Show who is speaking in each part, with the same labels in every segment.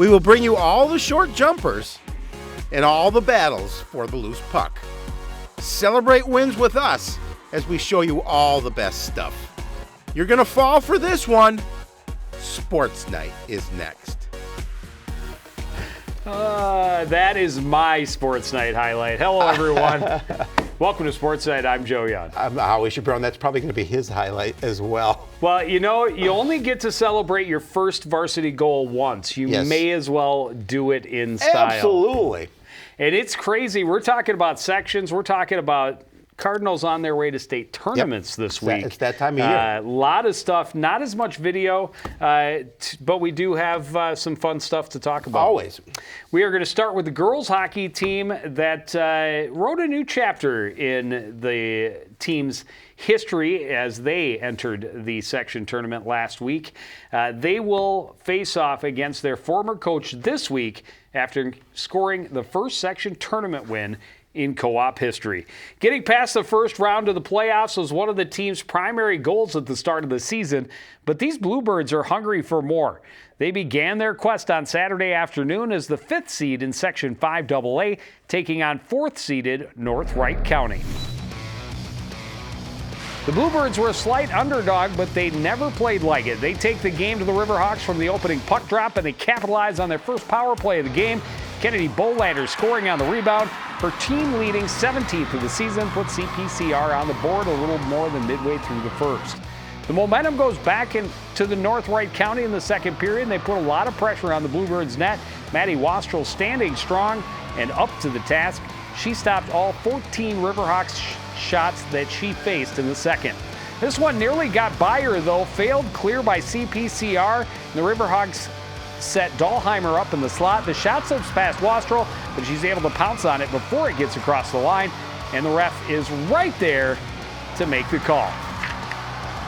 Speaker 1: We will bring you all the short jumpers and all the battles for the loose puck. Celebrate wins with us as we show you all the best stuff. You're going to fall for this one. Sports Night is next.
Speaker 2: That is my Sports Night highlight. Hello, everyone. Welcome to Sports Night. I'm Joe Young.
Speaker 1: I'm Howie Chaperone. That's probably going to be his highlight as well.
Speaker 2: Well, you know, you only get to celebrate your first varsity goal once. You may as well do it in style.
Speaker 1: Absolutely.
Speaker 2: And it's crazy. We're talking about sections. We're talking about Cardinals on their way to state tournaments this week.
Speaker 1: It's that time of year.
Speaker 2: A lot of stuff, not as much video, but we do have some fun stuff to talk about.
Speaker 1: Always.
Speaker 2: We are going to start with the girls hockey team that wrote a new chapter in the team's history as they entered the section tournament last week. They will face off against their former coach this week after scoring the first section tournament win in co-op history. Getting past the first round of the playoffs was one of the team's primary goals at the start of the season, but these Bluebirds are hungry for more. They began their quest on Saturday afternoon as the 5th seed in Section 5AA, taking on 4th-seeded North Wright County. The Bluebirds were a slight underdog, but they never played like it. They take the game to the Riverhawks from the opening puck drop, and they capitalize on their first power play of the game. Kennedy Bolander scoring on the rebound. Her team leading 17th of the season put CPCR on the board a little more than midway through the first. The momentum goes back into the North Wright County in the second period, and they put a lot of pressure on the Bluebirds' net. Maddie Wastrel standing strong and up to the task. She stopped all 14 Riverhawks shots that she faced in the second. This one nearly got by her, though, failed clear by CPCR. The Riverhawks set Dahlheimer up in the slot. The shot slips past Wastrel, but she's able to pounce on it before it gets across the line, and the ref is right there to make the call.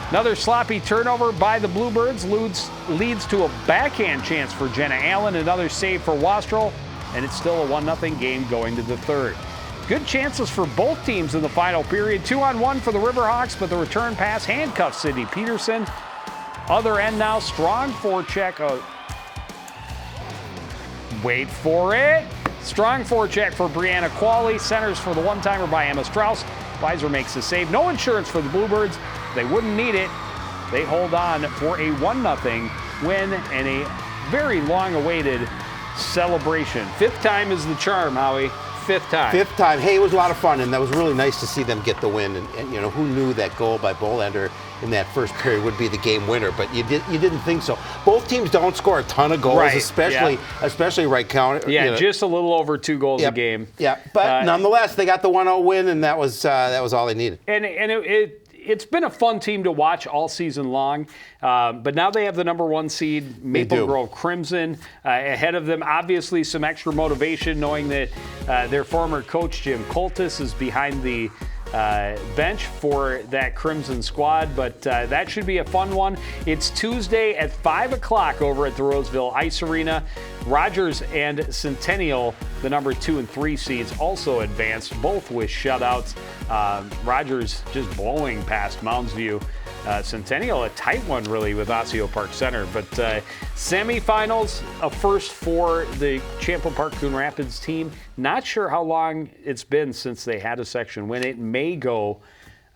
Speaker 2: Another sloppy turnover by the Bluebirds leads to a backhand chance for Jenna Allen. Another save for Wastrel, and it's still a 1-0 game going to the third. Good chances for both teams in the final period. 2-on-1 for the Riverhawks, but the return pass handcuffs Sydney Peterson. Other end now, strong forecheck. Wait for it. Strong forecheck for Brianna Qualley. Centers for the one-timer by Emma Strauss. Weiser makes the save. No insurance for the Bluebirds. They wouldn't need it. They hold on for a 1-0 win and a very long-awaited celebration. 5th time is the charm, Howie. 5th time.
Speaker 1: 5th time. Hey, it was a lot of fun, and that was really nice to see them get the win. And you know, who knew that goal by Bolander in that first period would be the game winner? But you didn't think so. Both teams don't score a ton of goals, especially Wright County.
Speaker 2: Yeah,
Speaker 1: you know.
Speaker 2: Just a little over 2 goals a game.
Speaker 1: Yeah, but nonetheless, they got the 1-0 win, and that was all they needed.
Speaker 2: And it's been a fun team to watch all season long, but now they have the number 1 seed, Maple Grove Crimson, ahead of them. Obviously, some extra motivation knowing that their former coach, Jim Coltis, is behind the bench for that Crimson squad, but that should be a fun one. It's Tuesday at 5 o'clock over at the Roseville Ice Arena. Rogers and Centennial, the number 2 and 3 seeds, also advanced, both with shutouts. Rogers just blowing past Mounds View. Centennial, a tight one, really, with Osseo Park Center. But semifinals, a first for the Champlain Park Coon Rapids team. Not sure how long it's been since they had a section win. It may go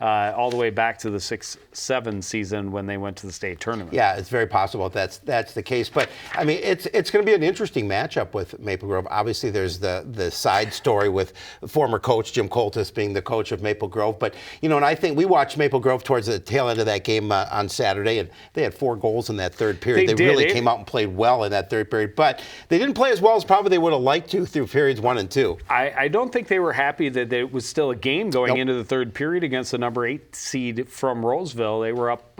Speaker 2: all the way back to the 6-7 season when they went to the state tournament.
Speaker 1: Yeah, it's very possible that's the case. But I mean, it's going to be an interesting matchup with Maple Grove. Obviously, there's the side story with former coach Jim Coltis being the coach of Maple Grove. But you know, and I think we watched Maple Grove towards the tail end of that game on Saturday, and they had 4 goals in that third period. They really came out and played well in that third period, but they didn't play as well as probably they would have liked to through periods 1 and 2.
Speaker 2: I don't think they were happy that it was still a game going into the third period against the number 8 seed from Roseville. They were up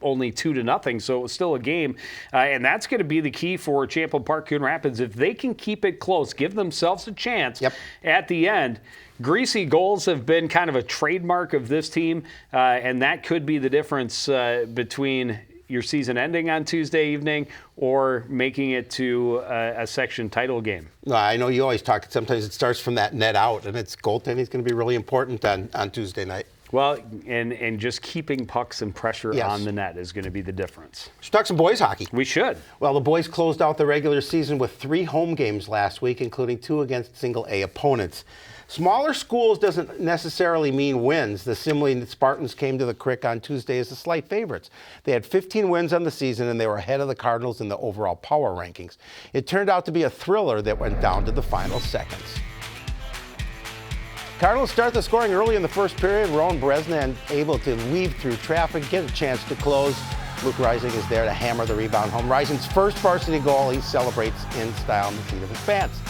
Speaker 2: only 2-0, so it was still a game. And that's going to be the key for Champlain Park Coon Rapids. If they can keep it close, give themselves a chance at the end. Greasy goals have been kind of a trademark of this team, and that could be the difference between your season ending on Tuesday evening or making it to a section title game.
Speaker 1: No, I know you always talk, sometimes it starts from that net out, and it's goaltending is going to be really important on Tuesday night.
Speaker 2: Well, and just keeping pucks and pressure on the net is going to be the difference.
Speaker 1: Should talk some boys hockey.
Speaker 2: We should.
Speaker 1: Well, the boys closed out the regular season with 3 home games last week, including 2 against single-A opponents. Smaller schools doesn't necessarily mean wins. The Simley Spartans came to the Crick on Tuesday as the slight favorites. They had 15 wins on the season, and they were ahead of the Cardinals in the overall power rankings. It turned out to be a thriller that went down to the final seconds. Cardinals start the scoring early in the first period. Rowan Bresnan able to weave through traffic, get a chance to close. Luke Rising is there to hammer the rebound home. Rising's first varsity goal, he celebrates in style in the seat of his pants.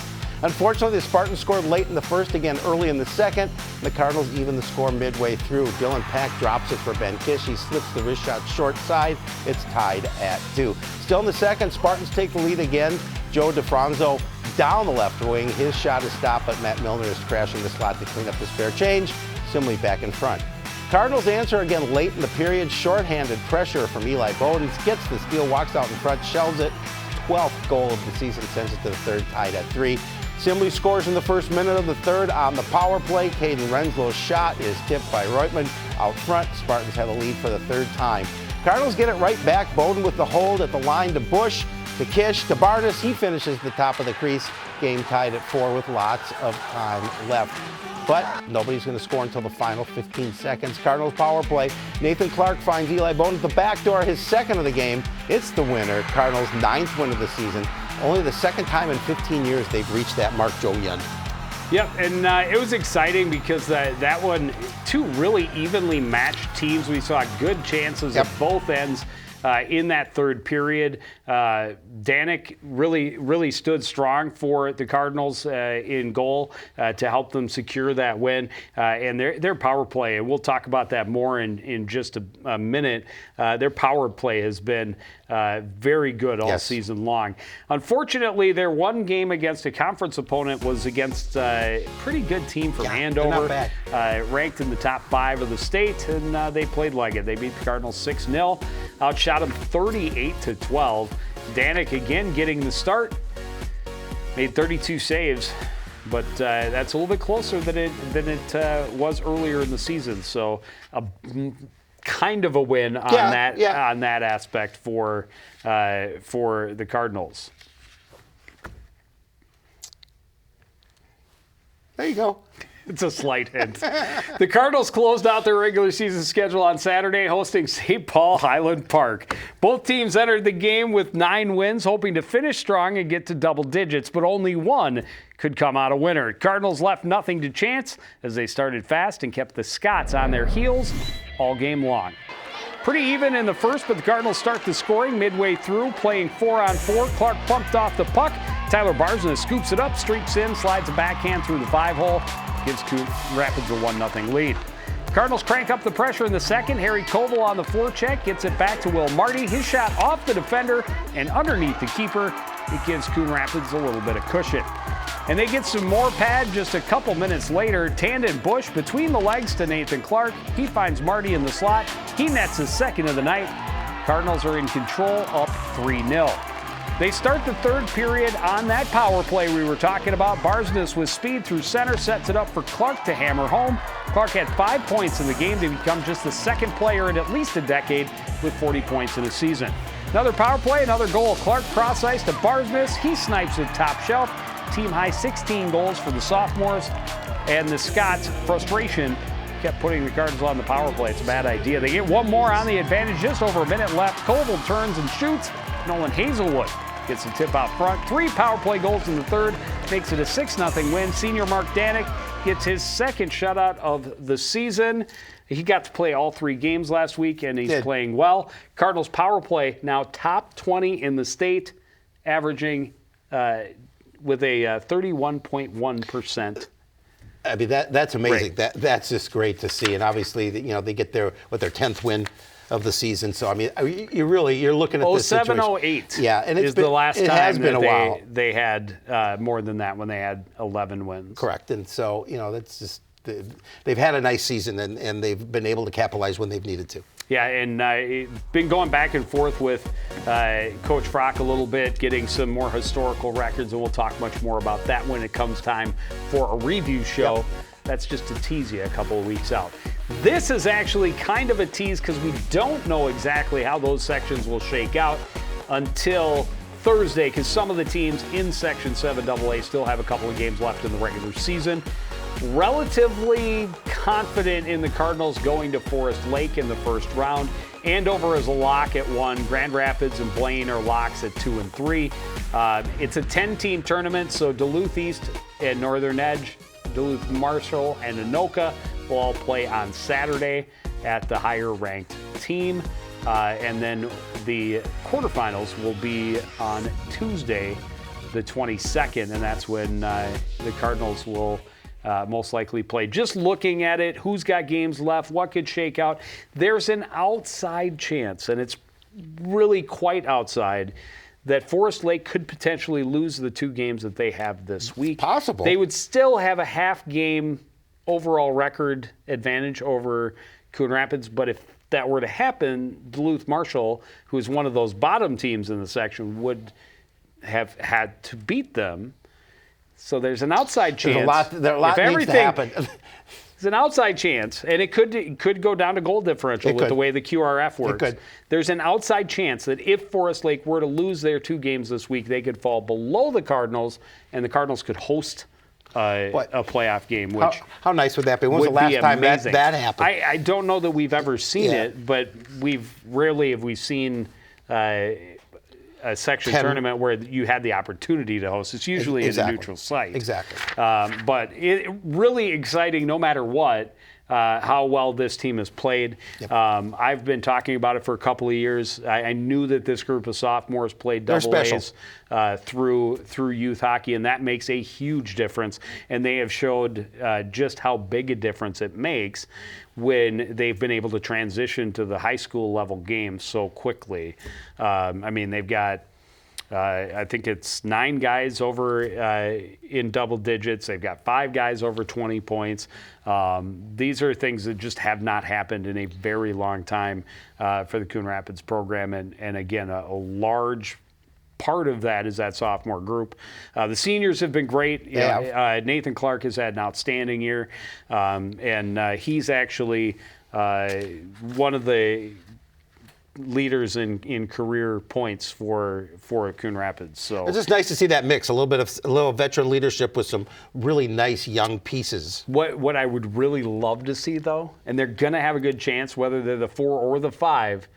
Speaker 1: Unfortunately, the Spartans scored late in the first, again early in the second. The Cardinals even the score midway through. Dylan Pack drops it for Ben Kish. He slips the wrist shot short side. It's tied at 2. Still in the second, Spartans take the lead again. Joe DeFranzo down the left wing. His shot is stopped, but Matt Milner is crashing the slot to clean up the spare change. Simley back in front. Cardinals answer again late in the period. Shorthanded pressure from Eli Bowden. Gets the steal, walks out in front, shells it. 12th goal of the season, sends it to the third, tied at 3. Simley scores in the first minute of the third on the power play. Caden Renslow's shot is tipped by Reutman out front. Spartans have a lead for the third time. Cardinals get it right back. Bowden with the hold at the line to Bush, to Kish, to Bardas. He finishes the top of the crease. Game tied at 4 with lots of time left. But nobody's going to score until the final 15 seconds. Cardinals power play. Nathan Clark finds Eli Bowden at the back door, his second of the game. It's the winner. Cardinals' 9th win of the season. Only the second time in 15 years they've reached that mark, Joe Yun.
Speaker 2: Yep, and it was exciting because that one, 2 really evenly matched teams. We saw good chances at both ends. In that third period, Danik really stood strong for the Cardinals in goal to help them secure that win. And their power play, and we'll talk about that more in just a minute, their power play has been very good all season long. Unfortunately, their one game against a conference opponent was against a pretty good team from Andover, ranked in the top 5 of the state, and they played like it. They beat the Cardinals 6-0, outshot them 38-12. Danik again getting the start, made 32 saves, but that's a little bit closer than it was earlier in the season. So kind of a win on that aspect for the Cardinals.
Speaker 1: There you go.
Speaker 2: It's a slight hint. The Cardinals closed out their regular season schedule on Saturday, hosting St. Paul Highland Park. Both teams entered the game with 9 wins, hoping to finish strong and get to double digits, but only one could come out a winner. Cardinals left nothing to chance as they started fast and kept the Scots on their heels all game long. Pretty even in the first, but the Cardinals start the scoring midway through, playing 4-on-4. Clark pumped off the puck. Tyler Barsna scoops it up, streaks in, slides a backhand through the 5-hole, gives Coon Rapids a 1-0 lead. Cardinals crank up the pressure in the second. Harry Koval on the forecheck gets it back to Will Marty. His shot off the defender and underneath the keeper. It gives Coon Rapids a little bit of cushion. And they get some more pad just a couple minutes later. Tandon Bush between the legs to Nathan Clark. He finds Marty in the slot. He nets his second of the night. Cardinals are in control, up 3-0. They start the third period on that power play we were talking about. Barsness with speed through center sets it up for Clark to hammer home. Clark had 5 points in the game to become just the second player in at least a decade with 40 points in a season. Another power play, another goal. Clark cross ice to Barsness. He snipes it top shelf. Team high 16 goals for the sophomores. And the Scots' frustration kept putting the Cardinals on the power play. It's a bad idea. They get one more on the advantage, just over a minute left. Koval turns and shoots. Nolan Hazelwood gets the tip out front. 3 power play goals in the third, makes it a 6-0 win. Senior Mark Danik gets his second shutout of the season. He got to play all 3 games last week, and he's playing well. Cardinals power play now top 20 in the state, averaging with a 31.1%.
Speaker 1: I mean, that's amazing. That's just great to see. And obviously, they get their 10th win of the season. So I mean, you're looking at this situation.
Speaker 2: 07-08.
Speaker 1: Yeah, and it's
Speaker 2: the last time
Speaker 1: has been a while.
Speaker 2: They had more than that when they had 11 wins.
Speaker 1: Correct. And so that's just they've had a nice season and they've been able to capitalize when they've needed to.
Speaker 2: Yeah, and been going back and forth with Coach Frock a little bit, getting some more historical records, and we'll talk much more about that when it comes time for a review show. Yep. That's just to tease you a couple of weeks out. This is actually kind of a tease because we don't know exactly how those sections will shake out until Thursday, because some of the teams in Section 7 AA still have a couple of games left in the regular season. Relatively confident in the Cardinals going to Forest Lake in the first round. Andover is a lock at 1. Grand Rapids and Blaine are locks at 2 and 3. It's a 10-team tournament, so Duluth East and Northern Edge, Duluth Marshall, and Anoka will all play on Saturday at the higher-ranked team. And then the quarterfinals will be on Tuesday, the 22nd, and that's when the Cardinals will most likely play. Just looking at it, who's got games left, what could shake out, there's an outside chance, and it's really quite outside, that Forest Lake could potentially lose the 2 games that they have this week.
Speaker 1: Possible.
Speaker 2: They would still have a half-game overall record advantage over Coon Rapids, but if that were to happen, Duluth Marshall, who is one of those bottom teams in the section, would have had to beat them. So there's an outside chance.
Speaker 1: There a lot needs to happen.
Speaker 2: There's an outside chance, and it could go down to goal differential with the way the QRF works.
Speaker 1: It could.
Speaker 2: There's an outside chance that if Forest Lake were to lose their 2 games this week, they could fall below the Cardinals, and the Cardinals could host a playoff game. Which
Speaker 1: how nice would that be? When was the last time that happened?
Speaker 2: I don't know that we've ever seen it, but rarely have we seen a section tournament where you had the opportunity to host. It's usually in a neutral site.
Speaker 1: Exactly.
Speaker 2: But really exciting no matter what. How well this team has played. Yep. I've been talking about it for a couple of years. I knew that this group of sophomores played double A's through youth hockey, and that makes a huge difference. And they have showed just how big a difference it makes when they've been able to transition to the high school level game so quickly. I mean, they've got I think it's 9 guys over in double digits. They've got 5 guys over 20 points. These are things that just have not happened in a very long time for the Coon Rapids program. And again, a large part of that is that sophomore group. The seniors have been great. Nathan Clark has had an outstanding year. And he's actually one of the leaders in career points for Coon Rapids. So
Speaker 1: it's just nice to see that mix, a little veteran leadership with some really nice young pieces.
Speaker 2: What I would really love to see, though, and they're going to have a good chance, whether they're the 4 or the 5,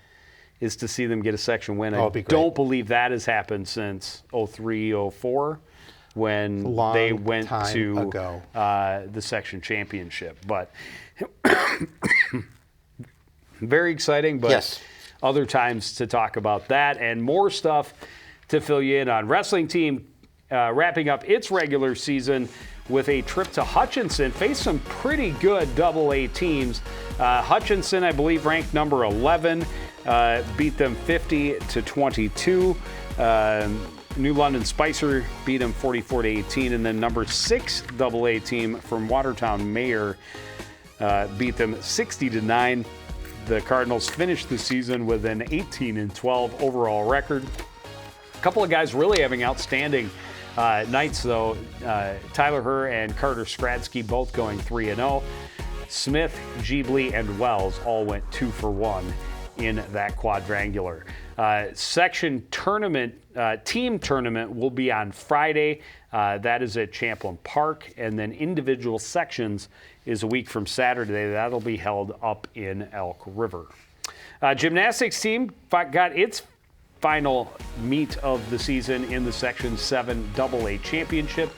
Speaker 2: is to see them get a section win. I don't believe that has happened since 03-04 when they went to the section championship. But very exciting, but
Speaker 1: yes.
Speaker 2: Other times to talk about that and more stuff to fill you in on. Wrestling team wrapping up its regular season with a trip to Hutchinson. Faced some pretty good AA teams. Hutchinson, I believe, ranked number 11, beat them 50-22. New London Spicer beat them 44-18, and then number 6 AA team from Watertown Mayor beat them 60-9. The Cardinals finished the season with an 18-12 overall record. A couple of guys really having outstanding nights, though. Tyler Herr and Carter Skradsky both going 3-0. Smith, Jeebly, and Wells all went 2 for 1 in that quadrangular. Section tournament, team tournament will be on Friday. That is at Champlin Park. And then individual sections is a week from Saturday. That'll be held up in Elk River. Gymnastics team got its final meet of the season in the Section 7 AA Championship.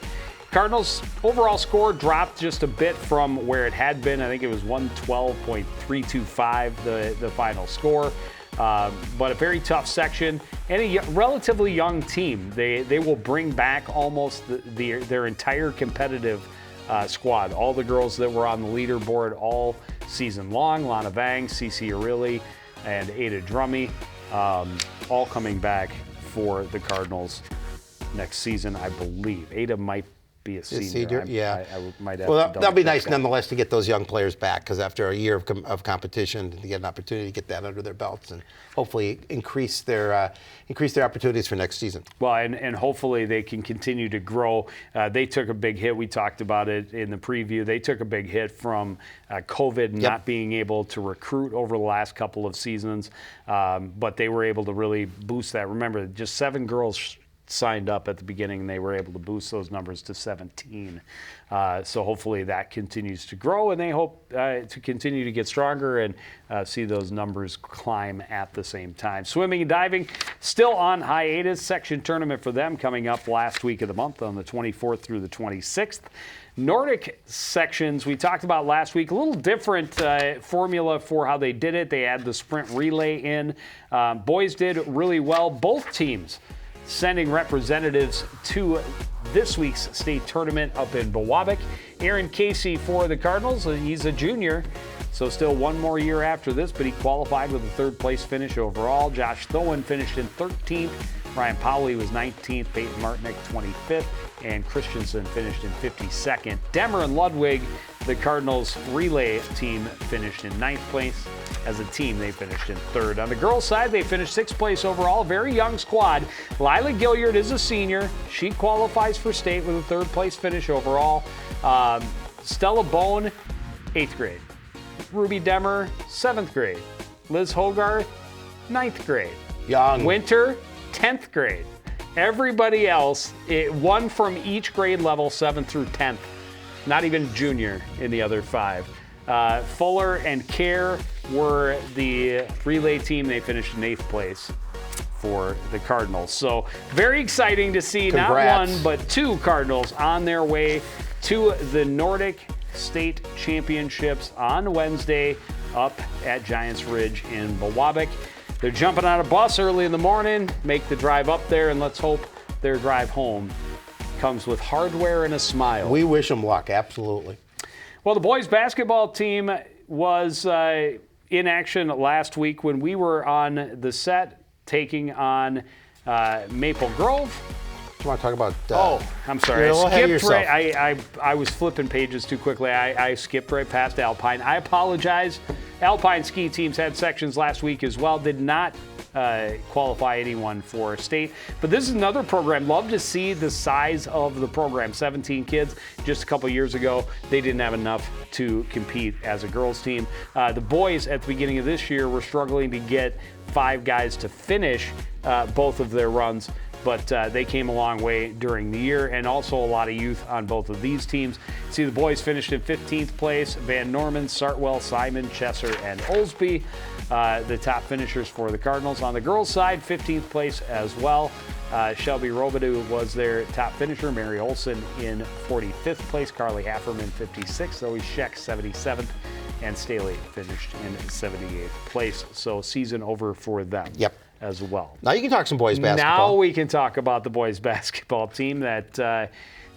Speaker 2: Cardinals' overall score dropped just a bit from where it had been. I think it was 112.325, the final score. But a very tough section and a relatively young team. They will bring back almost their entire competitive squad. All the girls that were on the leaderboard all season long, Lana Vang, Cece Arilli, and Ada Drummy, all coming back for the Cardinals next season, I believe. Ada might be a senior. I might have
Speaker 1: well,
Speaker 2: to
Speaker 1: that'll be nice
Speaker 2: that.
Speaker 1: nonetheless to get those young players back, because after a year of competition, to get an opportunity to get that under their belts and hopefully increase their opportunities for next season.
Speaker 2: Well, and hopefully they can continue to grow. They took a big hit. We talked about it in the preview. They took a big hit from COVID, not being able to recruit over the last couple of seasons, but they were able to really boost that. Remember, just 7 girls signed up at the beginning, and they were able to boost those numbers to 17. So hopefully that continues to grow, and they hope to continue to get stronger and see those numbers climb at the same time. Swimming and diving still on hiatus. Section tournament for them coming up last week of the month on the 24th through the 26th. Nordic sections we talked about last week, a little different formula for how they did it. They had the sprint relay in. Boys did really well. Both teams sending representatives to this week's state tournament up in Bowabic. Aaron Casey for the Cardinals. He's a junior, so still one more year after this, but he qualified with a 3rd place finish overall. Josh Thoen finished in 13th. Ryan Powley was 19th. Peyton Martinick 25th. And Christensen finished in 52nd. Demmer and Ludwig, the Cardinals relay team, finished in 9th place. As a team, they finished in 3rd. On the girls' side, they finished 6th place overall. Very young squad. Lila Gilliard is a senior. She qualifies for state with a 3rd place finish overall. Stella Bone, 8th grade. Ruby Demmer, 7th grade. Liz Hogarth, 9th grade.
Speaker 1: Young.
Speaker 2: Winter, 10th grade. Everybody else, one from each grade level, 7th through 10th. Not even junior in the other 5. Fuller and Kerr were the relay team. They finished in 8th place for the Cardinals. So very exciting to see
Speaker 1: Congrats.
Speaker 2: Not one, but 2 Cardinals on their way to the Nordic State Championships on Wednesday up at Giants Ridge in Bowabic. They're jumping on a bus early in the morning, make the drive up there, and let's hope their drive home comes with hardware and a smile.
Speaker 1: We wish them luck, absolutely.
Speaker 2: Well, the boys basketball team was in action last week when we were on the set taking on Maple Grove.
Speaker 1: You want to talk about?
Speaker 2: I'm sorry.
Speaker 1: You're a little ahead of yourself.
Speaker 2: I was flipping pages too quickly. I skipped right past Alpine. I apologize. Alpine ski teams had sections last week as well. Did not qualify anyone for state. But this is another program. Love to see the size of the program. 17 kids. Just a couple years ago, they didn't have enough to compete as a girls team. The boys at the beginning of this year were struggling to get 5 guys to finish both of their runs. But they came a long way during the year, and also a lot of youth on both of these teams. See, the boys finished in 15th place. Van Norman, Sartwell, Simon, Chesser, and Olsby, the top finishers for the Cardinals. On the girls' side, 15th place as well. Shelby Robidoux was their top finisher. Mary Olson in 45th place. Carly Hafferman, 56th. Zoe Scheck, 77th. And Staley finished in 78th place. So season over for them.
Speaker 1: Yep.
Speaker 2: As well.
Speaker 1: Now you can talk some boys basketball.
Speaker 2: Now we can talk about the boys basketball team that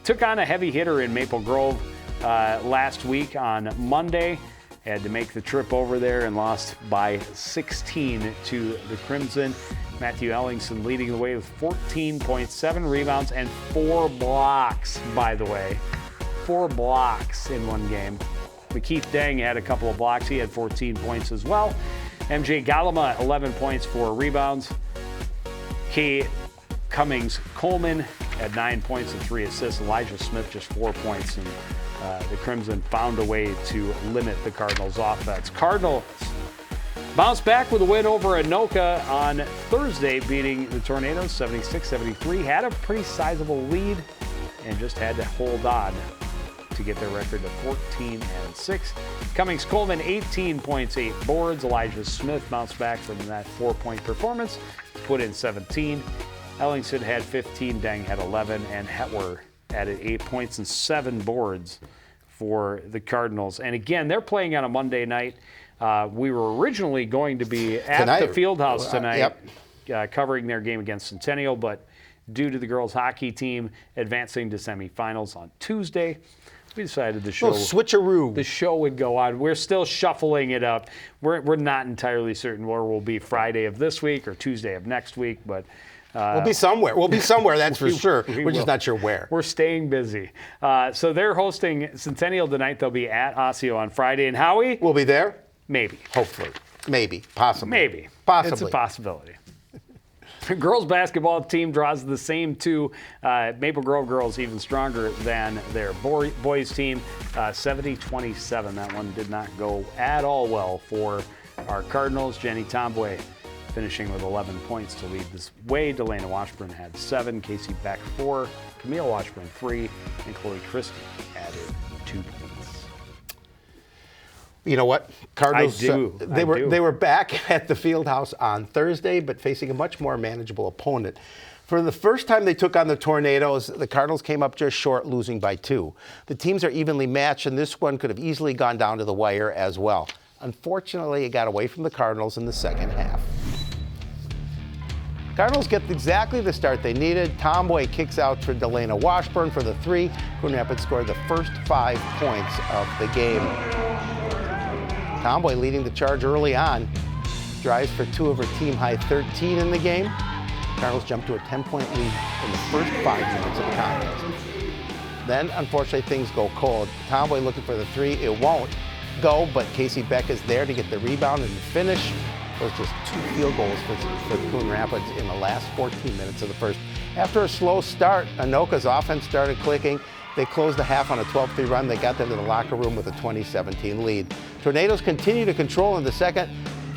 Speaker 2: took on a heavy hitter in Maple Grove last week on Monday. Had to make the trip over there and lost by 16 to the Crimson. Matthew Ellingson leading the way with 14.7 rebounds and 4 blocks, by the way. 4 blocks in one game. McKeith Dang had a couple of blocks. He had 14 points as well. MJ Galama, 11 points, 4 rebounds. Kay Cummings-Coleman had 9 points and 3 assists. Elijah Smith just 4 points. And the Crimson found a way to limit the Cardinals' offense. Cardinals bounced back with a win over Anoka on Thursday, beating the Tornadoes 76-73. Had a pretty sizable lead and just had to hold on to get their record to 14-6. Cummings-Coleman, 18 points, 8 boards. Elijah Smith bounced back from that 4-point performance to put in 17. Ellingson had 15, Dang had 11, and Hetwer added 8 points and 7 boards for the Cardinals. And again, they're playing on a Monday night. We were originally going to be at the Fieldhouse tonight covering their game against Centennial, but due to the girls hockey team advancing to semifinals on Tuesday, we decided the show would go on. We're still shuffling it up. We're not entirely certain where we'll be Friday of this week or Tuesday of next week, but
Speaker 1: We'll be somewhere. That's for sure. We're just not sure where.
Speaker 2: We're staying busy. So they're hosting Centennial tonight. They'll be at Osseo on Friday. And Howie?
Speaker 1: We'll be there?
Speaker 2: Maybe.
Speaker 1: Hopefully. Maybe. Possibly.
Speaker 2: Maybe.
Speaker 1: Possibly.
Speaker 2: It's a possibility. The girls basketball team draws the same two. Maple Grove girls even stronger than their boys team. 70-27. That one did not go at all well for our Cardinals. Jenny Tomboy finishing with 11 points to lead this way. Delana Washburn had 7, Casey Beck 4, Camille Washburn 3, and Chloe Christie added 2 points.
Speaker 1: You know what? Cardinals,
Speaker 2: they
Speaker 1: were back at the Fieldhouse on Thursday, but facing a much more manageable opponent. For the first time they took on the Tornadoes, the Cardinals came up just short, losing by 2. The teams are evenly matched, and this one could have easily gone down to the wire as well. Unfortunately, it got away from the Cardinals in the second half. Cardinals get exactly the start they needed. Tomboy kicks out for Delana Washburn for the 3. Coon Rapids scored the first 5 points of the game. Tomboy leading the charge early on. Drives for 2 of her team-high 13 in the game. Cardinals jump to a 10-point lead in the first 5 minutes of the contest. Then, unfortunately, things go cold. Tomboy looking for the 3. It won't go, but Casey Beck is there to get the rebound and finish. Those just 2 field goals for Coon Rapids in the last 14 minutes of the first. After a slow start, Anoka's offense started clicking. They closed the half on a 12-3 run. They got them to the locker room with a 20-17 lead. Tornadoes continue to control in the second.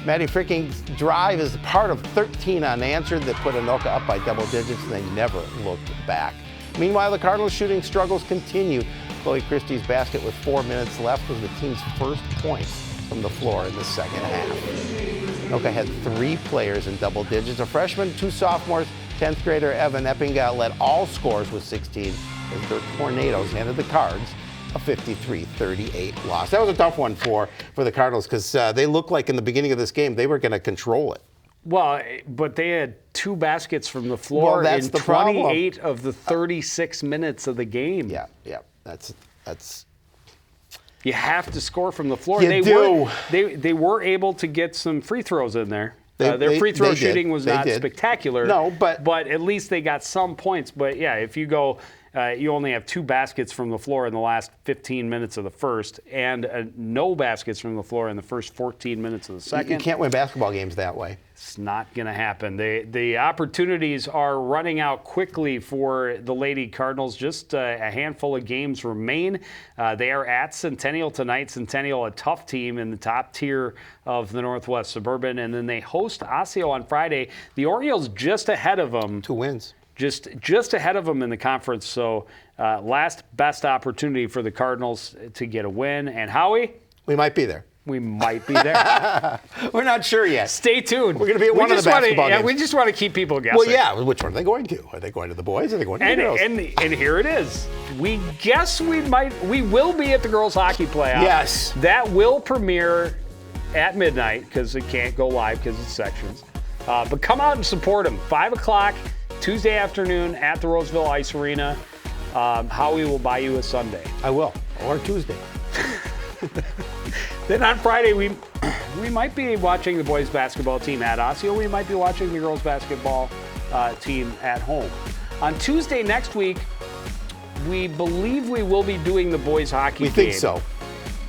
Speaker 1: Maddie Fricking's drive is part of 13 unanswered that put Anoka up by double digits, and they never looked back. Meanwhile, the Cardinals' shooting struggles continue. Chloe Christie's basket with 4 minutes left was the team's first points from the floor in the second half. Anoka had 3 players in double digits. A freshman, 2 sophomores, 10th grader Evan Eppinga led all scores with 16 as the Tornadoes handed the Cards a 53-38 loss. That was a tough one for the Cardinals because they looked like in the beginning of this game they were going to control it.
Speaker 2: Well, but they had 2 baskets from the floor in 28 of the 36 minutes of the game.
Speaker 1: Yeah, that's.
Speaker 2: You have to score from the floor.
Speaker 1: They
Speaker 2: were able to get some free throws in there. Their free throw shooting was not spectacular.
Speaker 1: No, but
Speaker 2: at least they got some points. But yeah, if you go, you only have 2 baskets from the floor in the last 15 minutes of the first, and no baskets from the floor in the first 14 minutes of the second.
Speaker 1: You can't win basketball games that way.
Speaker 2: It's not going to happen. The opportunities are running out quickly for the Lady Cardinals. Just a handful of games remain. They are at Centennial tonight. Centennial, a tough team in the top tier of the Northwest Suburban. And then they host Osseo on Friday. The Orioles just ahead of them.
Speaker 1: 2 wins.
Speaker 2: Just ahead of them in the conference. So last best opportunity for the Cardinals to get a win. And Howie?
Speaker 1: We might be there.
Speaker 2: We might be there.
Speaker 1: We're not sure yet.
Speaker 2: Stay tuned.
Speaker 1: We're going to be at one of the basketball games.
Speaker 2: Yeah, we just want to keep people guessing.
Speaker 1: Well, yeah. Which one are they going to? Are they going to the boys? Or are they going to the girls?
Speaker 2: And here it is. We guess we will be at the girls hockey playoff.
Speaker 1: Yes.
Speaker 2: That will premiere at midnight because it can't go live because it's sections. But come out and support them. 5 o'clock Tuesday afternoon at the Roseville Ice Arena. Howie will buy you a sundae.
Speaker 1: I will. Or Tuesday.
Speaker 2: Then on Friday, we might be watching the boys basketball team at Osseo. We might be watching the girls basketball team at home. On Tuesday next week, we believe we will be doing the boys hockey game.
Speaker 1: We think so.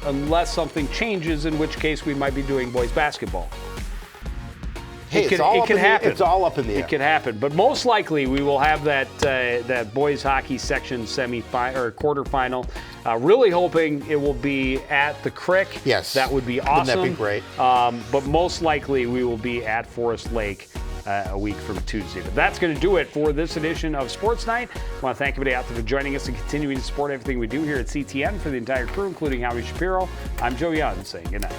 Speaker 2: Unless something changes, in which case we might be doing boys basketball.
Speaker 1: Hey, it could happen. It's all up in the air.
Speaker 2: It could happen, but most likely we will have that boys hockey section quarterfinal. Really hoping it will be at the Crick.
Speaker 1: Yes,
Speaker 2: that would be awesome.
Speaker 1: Wouldn't that be great?
Speaker 2: But most likely we will be at Forest Lake a week from Tuesday. But that's going to do it for this edition of Sports Night. I want to thank everybody out there for joining us and continuing to support everything we do here at CTN. For the entire crew, including Howie Shapiro, I'm Joe Young saying good night.